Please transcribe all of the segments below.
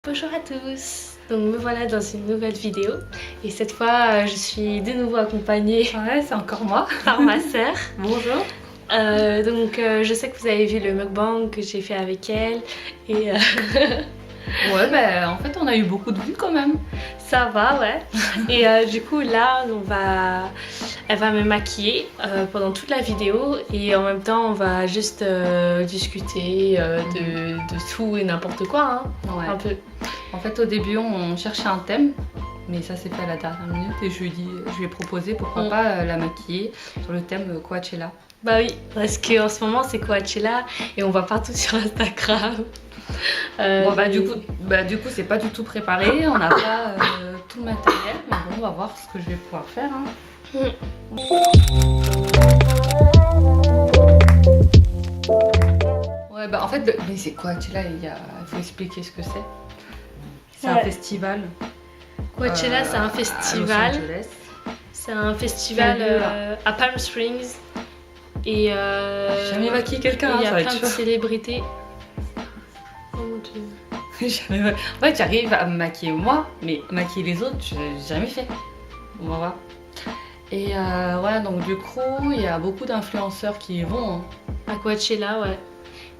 Bonjour à tous, donc me voilà dans une nouvelle vidéo et cette fois je suis de nouveau accompagnée c'est encore moi par ma sœur. Bonjour. Je sais que vous avez vu le mukbang que j'ai fait avec elle et ouais en fait on a eu beaucoup de vues quand même. Ça va, ouais. Et du coup là elle va me maquiller pendant toute la vidéo et en même temps on va juste discuter de tout et n'importe quoi, hein, Ouais. un peu. En fait au début on cherchait un thème, mais ça s'est fait à la dernière minute et je lui ai proposé pourquoi pas la maquiller sur le thème Coachella. Bah oui, parce qu'en ce moment c'est Coachella et on voit partout sur Instagram. Du coup c'est pas du tout préparé, on n'a pas tout le matériel, mais bon on va voir ce que je vais pouvoir faire. Hein. Ouais en fait mais c'est Coachella, il faut expliquer ce que c'est. C'est un festival. Coachella c'est un festival. C'est un festival à Palm Springs. Et j'ai jamais maquillé quelqu'un. Il y a plein de célébrités. Oh mon dieu. En fait, j'arrive à me maquiller moi, mais maquiller les autres, j'ai jamais fait. On va voir. Et ouais, donc du coup, il y a beaucoup d'influenceurs qui y vont. Hein. À Coachella, ouais.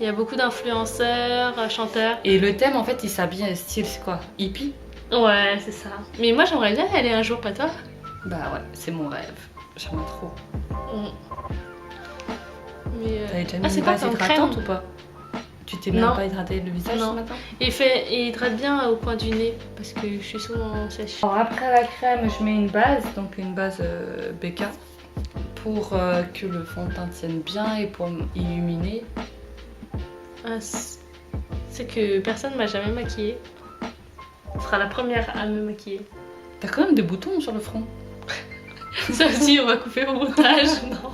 Il y a beaucoup d'influenceurs, chanteurs. Et le thème, en fait, il s'habille style, c'est quoi? Hippie? Ouais, c'est ça. Mais moi, j'aimerais bien y aller un jour, pas toi? Bah ouais, c'est mon rêve. J'aimerais trop. Mais t'avais déjà mis une base hydratante ou pas? Tu t'es même pas hydraté le visage ce matin? Il hydrate bien au point du nez parce que je suis souvent sèche. Alors après la crème, je mets une base, donc une base BK pour que le fond de teint tienne bien et pour illuminer. Ah, c'est que personne m'a jamais maquillée. Tu seras la première à me maquiller. T'as quand même des boutons sur le front. Ça aussi, on va couper au montage. Non.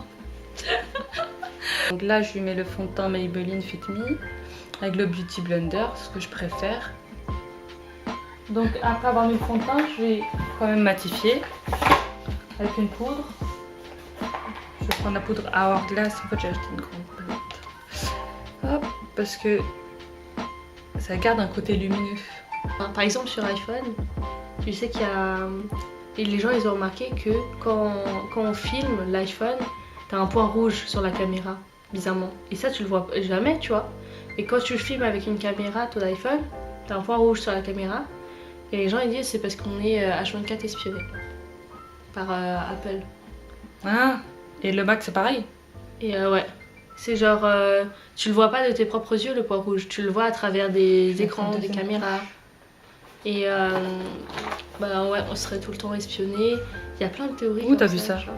Donc là, je lui mets le fond de teint Maybelline Fit Me avec le Beauty Blender, ce que je préfère. Donc après avoir mis le fond de teint, je vais quand même matifier avec une poudre. Je vais prendre la poudre Hourglass. En fait, j'ai acheté une grande palette. Hop, parce que ça garde un côté lumineux. Par exemple, sur iPhone, tu sais qu'il y a... Et les gens, ils ont remarqué que quand on filme l'iPhone, t'as un point rouge sur la caméra, bizarrement. Et ça, tu le vois jamais, tu vois. Et quand tu filmes avec une caméra, ton iPhone, t'as un point rouge sur la caméra. Et les gens, ils disent c'est parce qu'on est H24 espionné par Apple. Ah, et le Mac, c'est pareil? Et ouais. C'est genre, tu le vois pas de tes propres yeux, le point rouge. Tu le vois à travers des écrans, des caméras. Et bah ouais, on serait tout le temps espionné. Il y a plein de théories. Où t'as vu ça? Genre.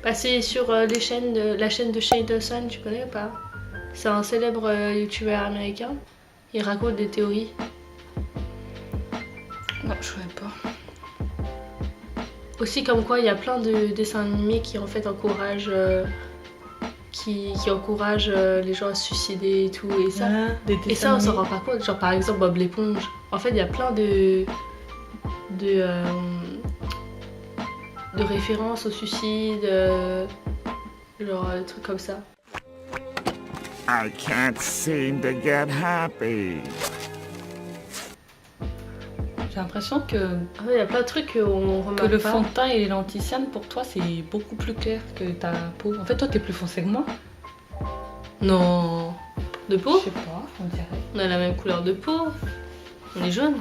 Bah, c'est sur la chaîne de Shane Dawson, tu connais ou pas? C'est un célèbre youtubeur américain. Il raconte des théories. Non, je savais pas. Aussi comme quoi il y a plein de dessins animés qui en fait encouragent qui encouragent les gens à se suicider et tout. Et ça on s'en rend pas compte. Genre par exemple Bob l'éponge. En fait il y a plein de références au suicide, genre des trucs comme ça. I can't seem to get happy. J'ai l'impression que il y a plein de trucs qu'on remarque pas. Que le fond de teint et les lentilles cyan, pour toi, c'est beaucoup plus clair que ta peau. En fait, toi, t'es plus foncé que moi. Non. De peau? Je sais pas, on dirait. On a la même couleur de peau. On est jaune.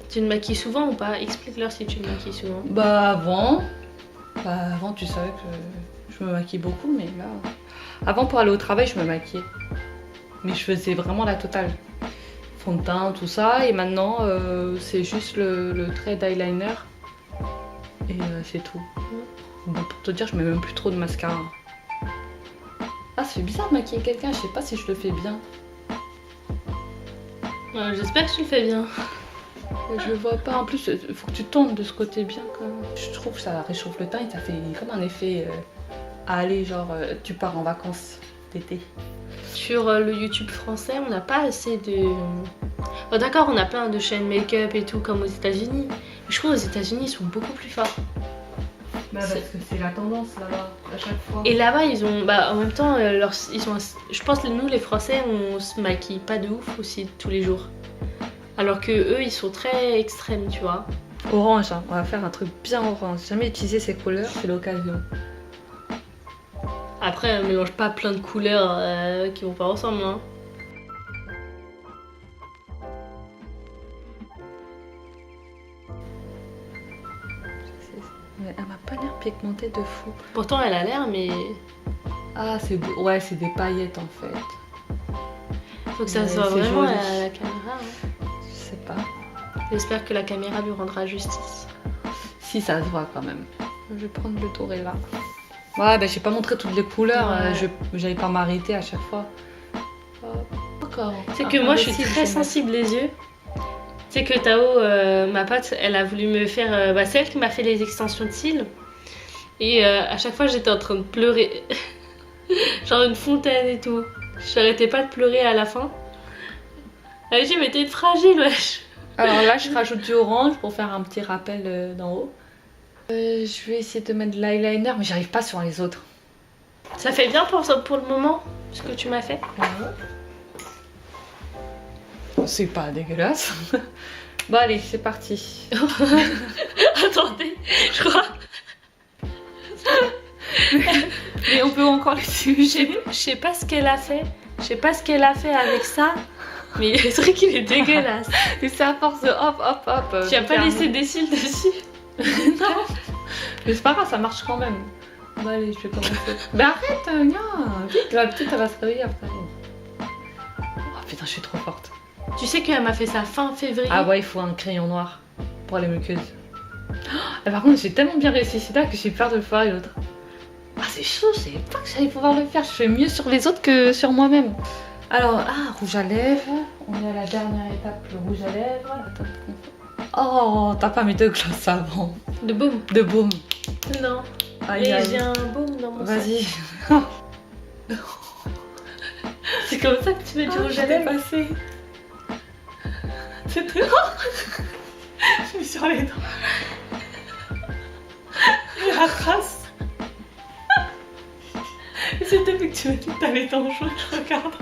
Tu te maquilles souvent ou pas? Explique-leur si tu te maquilles souvent. Bah avant, tu savais que je me maquille beaucoup, mais là... Avant, pour aller au travail, je me maquillais. Mais je faisais vraiment la totale. Fond de teint, tout ça, et maintenant, c'est juste le trait d'eyeliner. Et c'est tout. Bon, pour te dire, je mets même plus trop de mascara. Ah, ça fait bizarre de maquiller quelqu'un, je sais pas si je le fais bien. J'espère que tu le fais bien. Je le vois pas. En plus, il faut que tu tournes de ce côté bien quand même. Je trouve que ça réchauffe le teint et ça fait comme un effet à aller, genre tu pars en vacances d'été. Sur le YouTube français, on n'a pas assez de... Bon, d'accord, on a plein de chaînes make-up et tout comme aux États-Unis. Mais je trouve aux États-Unis ils sont beaucoup plus forts. Bah parce que c'est la tendance là-bas à chaque fois. Et là-bas ils ont, bah en même temps, ils sont, je pense que nous les Français on se maquille pas de ouf aussi tous les jours. Alors que eux, ils sont très extrêmes, tu vois. Orange, hein. On va faire un truc bien orange. J'ai jamais utilisé ces couleurs, c'est l'occasion. Après, mélange pas plein de couleurs qui vont pas ensemble, hein. Mais elle m'a pas l'air pigmentée de fou. Pourtant, elle a l'air, mais Ah, c'est ouais, c'est des paillettes en fait. faut que ça Ouais, soit c'est vraiment joli. à la caméra. Hein. Je sais pas. J'espère que la caméra lui rendra justice. Si, ça se voit quand même. Je vais prendre le touré là. Ouais, bah j'ai pas montré toutes les couleurs. Ouais. J'allais pas m'arrêter à chaque fois. Encore. C'est que moi, je suis très sensible les yeux. Tu sais que Tao, ma pote, elle a voulu me faire... c'est elle qui m'a fait les extensions de cils. Et à chaque fois, j'étais en train de pleurer. Genre une fontaine et tout. J'arrêtais pas de pleurer à la fin. Elle m'a dit, mais t'es fragile, wesh. Alors là, je rajoute du orange pour faire un petit rappel d'en haut. Je vais essayer de mettre de l'eyeliner, mais j'arrive pas sur les autres. Ça fait bien pour le moment, ce que tu m'as fait. C'est pas dégueulasse. Bon allez, c'est parti. Attendez, je crois... Mais on peut encore les suivre. Je sais pas ce qu'elle a fait. Je sais pas ce qu'elle a fait avec ça. Mais le truc, il est dégueulasse. Et c'est à force de hop, hop, hop. Tu as pas laissé des cils dessus? Non. Mais c'est pas grave, ça marche quand même. Bon allez, je vais commencer. Mais arrête, vite, la petite elle va se réveiller après. Oh putain, je suis trop forte. Tu sais qu'elle m'a fait ça fin février. Ah ouais, il faut un crayon noir pour les muqueuses. Oh, par contre, j'ai tellement bien réussi celui-là que j'ai peur de le faire et l'autre. Ah, c'est chaud, je savais pas que j'allais pouvoir le faire. Je fais mieux sur les autres que sur moi-même. Alors, rouge à lèvres. On est à la dernière étape, le rouge à lèvres. Attends. Oh, t'as pas mis de gloss avant. De baume. De baume. Non. Aïe, Mais aïe. j'ai un baume dans mon sac. Vas-y. C'est comme ça que tu mets du rouge à lèvres. passé. C'était. Je suis sur les dents. La trace. Et c'était vu que tu m'as dit que t'avais ton jaune, je regarde.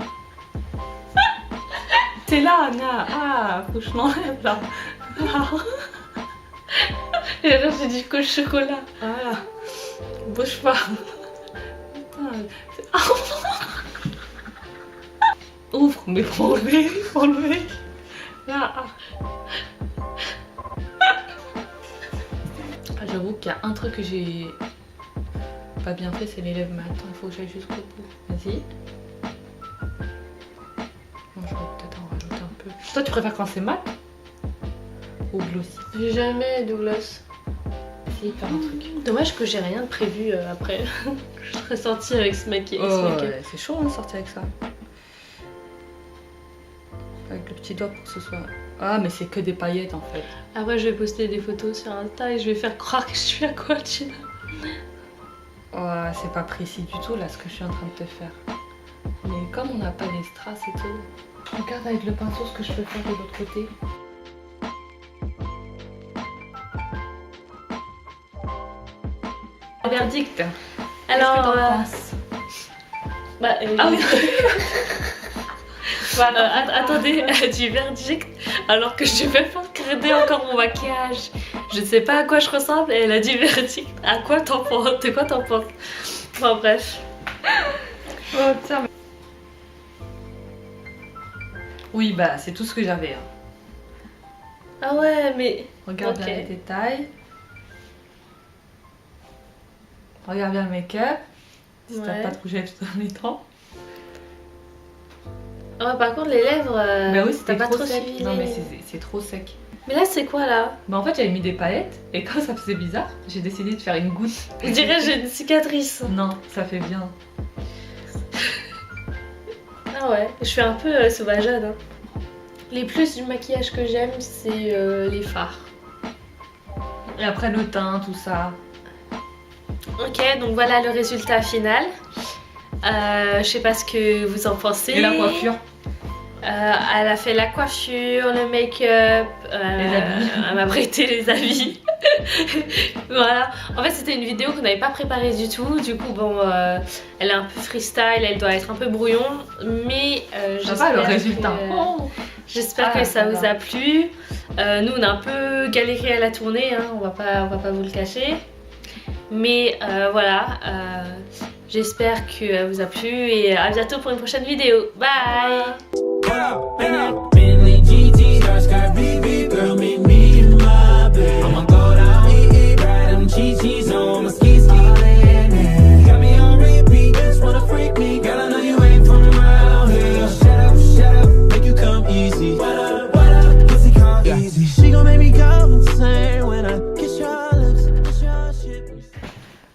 C'est là, Anna. Ah, faut que je m'enlève là. Et alors j'ai du coche chocolat. Voilà. Bouge pas. Ouvre, mais faut enlever. Là. J'avoue qu'il y a un truc que j'ai pas bien fait, c'est les lèvres, mais attends, il faut que j'aille jusqu'au bout. Vas-y. Bon, je vais peut-être en rajouter un peu. Toi, tu préfères quand c'est mat ou glossy? J'ai jamais de gloss. Essaye de faire un truc. Dommage que j'ai rien de prévu après. Je serais sortie avec ce make-up. Ouais, c'est chaud de sortir avec ça. Avec le petit doigt pour que ce soit... Ah, mais c'est que des paillettes en fait. Après, je vais poster des photos sur Insta et je vais faire croire que je suis à Coachella. Ouais, c'est pas précis du tout là ce que je suis en train de te faire. Mais comme on n'a pas les strass et tout, regarde avec le pinceau ce que je peux faire de l'autre côté. Verdict. Alors, Qu'est-ce que t'en penses? Ah oui. Attendez, du verdict, alors que je vais pas créer encore mon maquillage. Je sais pas à quoi je ressemble et elle a dit verdict. À quoi t'en penses? De quoi t'en penses? Enfin bref. Oh, tiens. Oui, bah c'est tout ce que j'avais. Hein. Ah ouais, mais... Regarde Ok. bien les détails. Regarde bien le make-up. Si t'as Ouais. pas de rouge à lèvres dans les dents. Ah ouais, par contre, les lèvres, Bah oui, t'as c'était pas trop trop sec. suivi. Non, mais c'est trop sec. Mais là, c'est quoi là? Bah en fait, j'avais mis des paillettes et quand ça faisait bizarre, j'ai décidé de faire une goutte. Je dirais que j'ai une cicatrice. Non, ça fait bien. Ah ouais, je suis un peu sauvageade. Hein. Les plus du maquillage que j'aime, c'est les fards. Et après le teint, tout ça. Ok, donc voilà le résultat final. Je sais pas ce que vous en pensez. Et la coiffure. Elle a fait la coiffure, le make-up, Les habits. elle m'a prêté les habits. Voilà. En fait, c'était une vidéo qu'on n'avait pas préparée du tout. Du coup, bon, elle est un peu freestyle, elle doit être un peu brouillon. Mais Ça va le j'espère résultat. que- Oh. J'espère que ça vous a plu. Nous on a un peu galéré à la tournée, hein, on va pas vous le cacher. Mais voilà, j'espère que vous a plu et à bientôt pour une prochaine vidéo. Bye.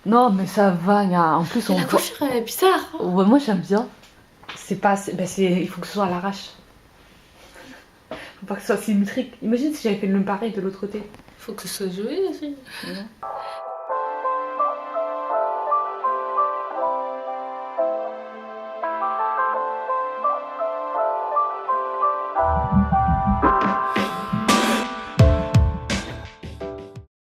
Non mais ça va, en plus on La coiffure est bizarre. Ouais, moi j'aime bien. C'est pas assez... il faut que ce soit à l'arrache. Faut pas que ce soit symétrique. Imagine si j'avais fait le même pareil de l'autre côté. Faut que ce soit joli aussi. Ouais.